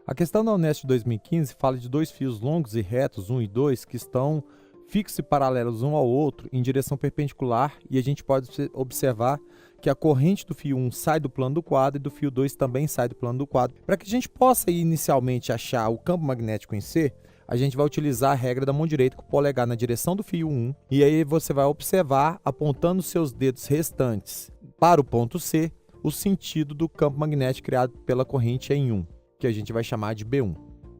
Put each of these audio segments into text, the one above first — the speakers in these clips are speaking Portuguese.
A questão da Unesp de 2015 fala de dois fios longos e retos, 1 e 2, que estão fixos e paralelos um ao outro em direção perpendicular, e a gente pode observar que a corrente do fio 1 sai do plano do quadro e do fio 2 também sai do plano do quadro. Para que a gente possa inicialmente achar o campo magnético em C, a gente vai utilizar a regra da mão direita com o polegar na direção do fio 1, e aí você vai observar, apontando seus dedos restantes para o ponto C, o sentido do campo magnético criado pela corrente em 1, que a gente vai chamar de B1.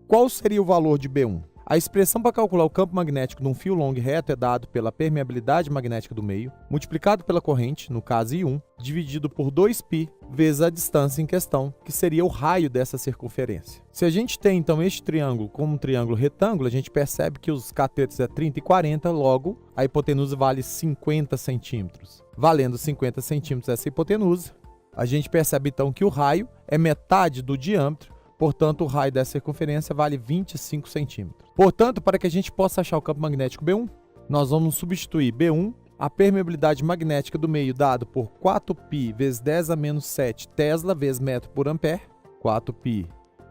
Qual seria o valor de B1? A expressão para calcular o campo magnético de um fio longo e reto é dado pela permeabilidade magnética do meio, multiplicado pela corrente, no caso I1, dividido por 2π vezes a distância em questão, que seria o raio dessa circunferência. Se a gente tem, então, este triângulo como um triângulo retângulo, a gente percebe que os catetos é 30 e 40, logo, a hipotenusa vale 50 centímetros. Valendo 50 centímetros essa hipotenusa, a gente percebe, então, que o raio é metade do diâmetro. Portanto, o raio dessa circunferência vale 25 centímetros. Portanto, para que a gente possa achar o campo magnético B1, nós vamos substituir B1, a permeabilidade magnética do meio dado por 4π vezes 10 a menos 7 Tesla vezes metro por ampere, 4π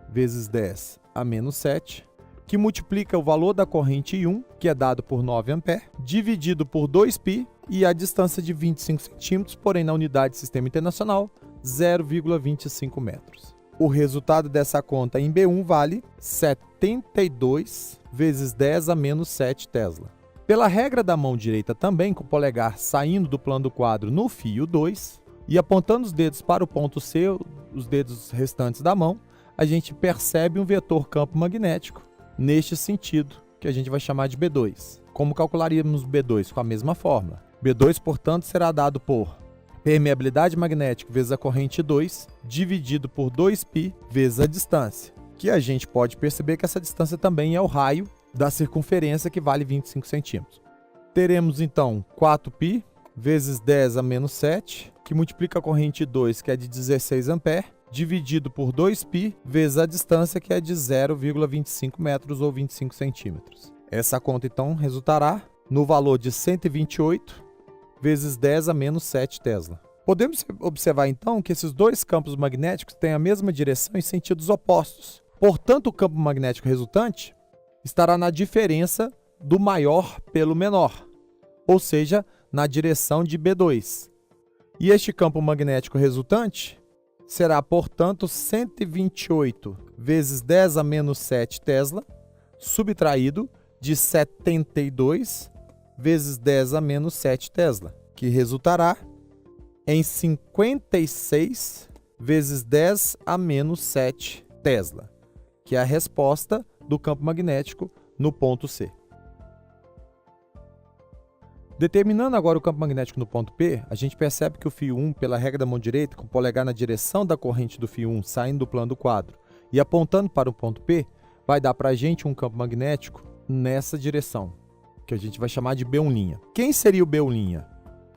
vezes 10 a menos 7, que multiplica o valor da corrente I1, que é dado por 9 ampere, dividido por 2π e a distância de 25 centímetros, porém na unidade de sistema internacional, 0,25 metros. O resultado dessa conta em B1 vale 72 vezes 10 a menos 7 Tesla. Pela regra da mão direita também, com o polegar saindo do plano do quadro no fio 2 e apontando os dedos para o ponto C, os dedos restantes da mão, a gente percebe um vetor campo magnético neste sentido, que a gente vai chamar de B2. Como calcularíamos B2? Com a mesma fórmula. B2, portanto, será dado por permeabilidade magnética vezes a corrente 2, dividido por 2π vezes a distância, que a gente pode perceber que essa distância também é o raio da circunferência, que vale 25 centímetros. Teremos, então, 4π vezes 10 a menos 7, que multiplica a corrente 2, que é de 16 ampere, dividido por 2π vezes a distância, que é de 0,25 metros ou 25 centímetros. Essa conta, então, resultará no valor de 128 vezes 10 a menos 7 Tesla. Podemos observar, então, que esses dois campos magnéticos têm a mesma direção em sentidos opostos. Portanto, o campo magnético resultante estará na diferença do maior pelo menor, ou seja, na direção de B2. E este campo magnético resultante será, portanto, 128 vezes 10 a menos 7 Tesla, subtraído de 72 vezes 10 a menos 7 Tesla, que resultará em 56 vezes 10 a menos 7 Tesla, que é a resposta do campo magnético no ponto C. Determinando agora o campo magnético no ponto P, a gente percebe que o fio 1, pela regra da mão direita, com o polegar na direção da corrente do fio 1, saindo do plano do quadro e apontando para o ponto P, vai dar para a gente um campo magnético nessa direção, que a gente vai chamar de B1'. Quem seria o B1'?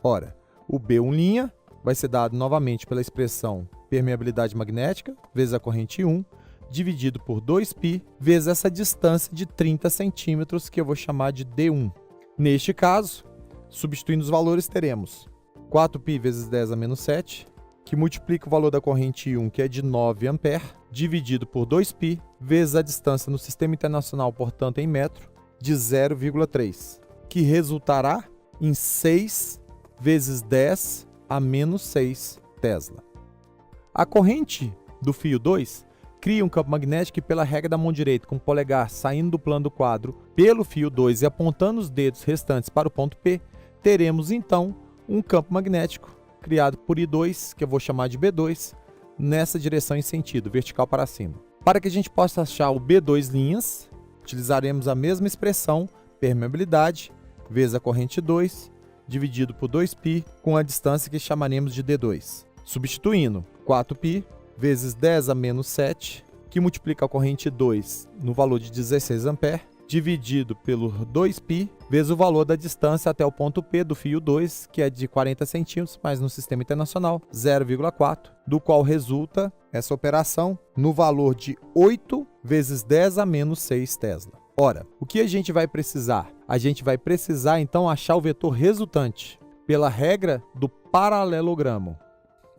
Ora, o B1' vai ser dado novamente pela expressão permeabilidade magnética vezes a corrente 1, dividido por 2π vezes essa distância de 30 centímetros, que eu vou chamar de D1. Neste caso, substituindo os valores, teremos 4π vezes 10 a menos 7, que multiplica o valor da corrente I1, que é de 9 ampere, dividido por 2π vezes a distância no sistema internacional, portanto, em metro, de 0,3, que resultará em 6 vezes 10 a menos 6 Tesla. A corrente do fio 2 cria um campo magnético que, pela regra da mão direita, com o polegar saindo do plano do quadro pelo fio 2 e apontando os dedos restantes para o ponto P, teremos, então, um campo magnético criado por I2, que eu vou chamar de B2, nessa direção em sentido vertical para cima. Para que a gente possa achar o B2', utilizaremos a mesma expressão, permeabilidade vezes a corrente 2, dividido por 2π, com a distância que chamaremos de D2. Substituindo 4π vezes 10 a menos 7, que multiplica a corrente 2 no valor de 16 ampere, dividido pelo 2π, vezes o valor da distância até o ponto P do fio 2, que é de 40 centímetros, mas no sistema internacional, 0,4, do qual resulta essa operação no valor de 8 vezes 10 a menos 6 Tesla. Ora, o que a gente vai precisar? A gente vai precisar, então, achar o vetor resultante pela regra do paralelogramo.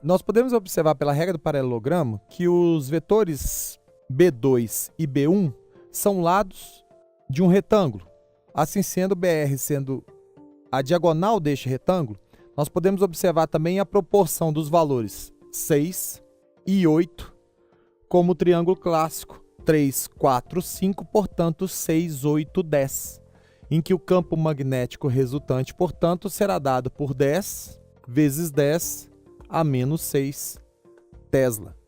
Nós podemos observar pela regra do paralelogramo que os vetores B2 e B1 são lados de um retângulo. Assim sendo, BR sendo a diagonal deste retângulo, nós podemos observar também a proporção dos valores 6 e 8, como o triângulo clássico 3, 4, 5, portanto 6, 8, 10, em que o campo magnético resultante, portanto, será dado por 10 vezes 10 a menos 6 Tesla.